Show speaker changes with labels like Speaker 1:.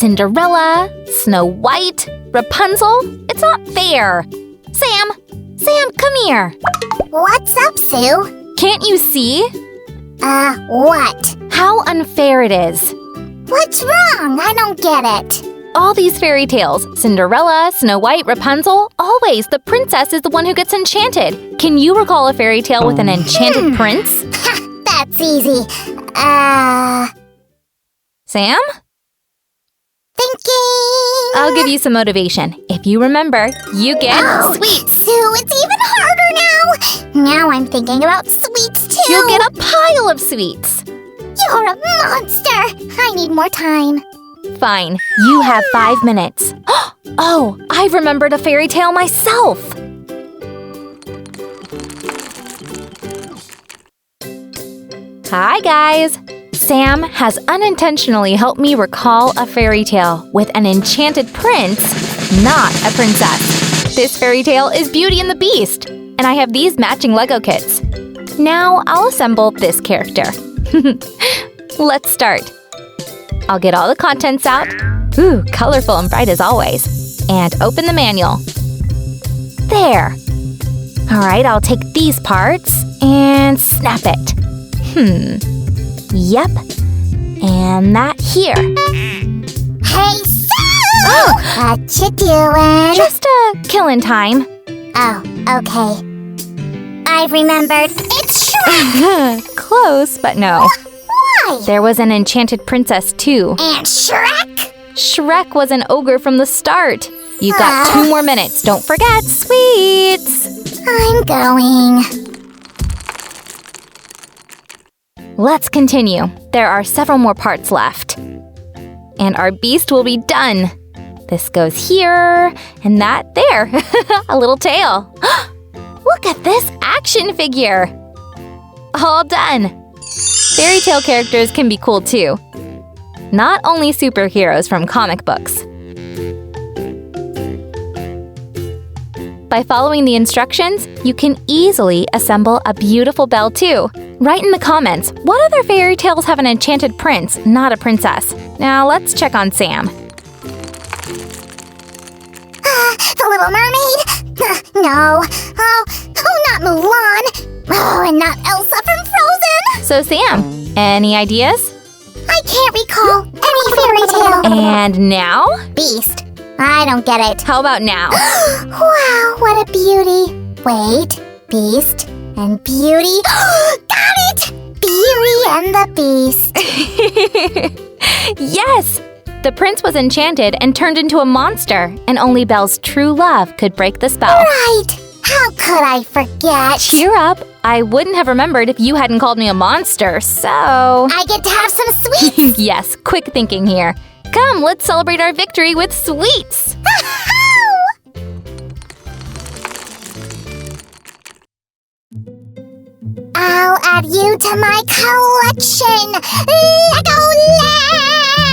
Speaker 1: Cinderella, Snow White, Rapunzel. It's not fair. Sam, come here.
Speaker 2: What's up, Sue?
Speaker 1: Can't you see?
Speaker 2: What?
Speaker 1: How unfair it is.
Speaker 2: What's wrong? I don't get it.
Speaker 1: All these fairy tales, Cinderella, Snow White, Rapunzel, always the princess is the one who gets enchanted. Can you recall a fairy tale with an enchanted prince?
Speaker 2: That's easy.
Speaker 1: Sam?
Speaker 2: Thinking.
Speaker 1: I'll give you some motivation. If you remember, you get sweets.
Speaker 2: Sue, it's even harder now. Now I'm thinking about sweets, too.
Speaker 1: You'll get a pile of sweets.
Speaker 2: You're a monster. I need more time.
Speaker 1: Fine, you have 5 minutes. Oh, I remembered a fairy tale myself. Hi, guys. Sam has unintentionally helped me recall a fairy tale with an enchanted prince, not a princess. This fairy tale is Beauty and the Beast, and I have these matching Lego kits. Now I'll assemble this character. Let's start. I'll get all the contents out. Ooh, colorful and bright as always. And open the manual. There. All right, I'll take these parts and snap it. Yep. And that here.
Speaker 2: Hey, Sue! What you doing?
Speaker 1: Just killing time.
Speaker 2: Oh, okay. I've remembered. It's Shrek!
Speaker 1: Close, but no.
Speaker 2: Why?
Speaker 1: There was an enchanted princess, too.
Speaker 2: And Shrek?
Speaker 1: Shrek was an ogre from the start. You've got 2 more minutes. Don't forget, sweets!
Speaker 2: I'm going.
Speaker 1: Let's continue. There are several more parts left. And our beast will be done. This goes here, and that there. A little tail. Look at this action figure. All done. Fairy tale characters can be cool too. Not only superheroes from comic books. By following the instructions, you can easily assemble a beautiful bell too. Write in the comments, what other fairy tales have an enchanted prince, not a princess? Now let's check on Sam.
Speaker 2: The Little Mermaid? No. Oh, not Mulan. Oh, and not Elsa from Frozen.
Speaker 1: So Sam, any ideas?
Speaker 2: I can't recall any fairy tale.
Speaker 1: And now?
Speaker 2: Beast. I don't get it.
Speaker 1: How about now?
Speaker 2: Wow, what a beauty. Wait, Beast and Beauty. Got it! Beauty and the Beast.
Speaker 1: Yes! The prince was enchanted and turned into a monster, and only Belle's true love could break the spell.
Speaker 2: Right! How could I forget?
Speaker 1: Cheer up! I wouldn't have remembered if you hadn't called me a monster, so…
Speaker 2: I get to have some sweets!
Speaker 1: Yes, quick thinking here. Come, let's celebrate our victory with sweets!
Speaker 2: I'll add you to my collection! Legoland!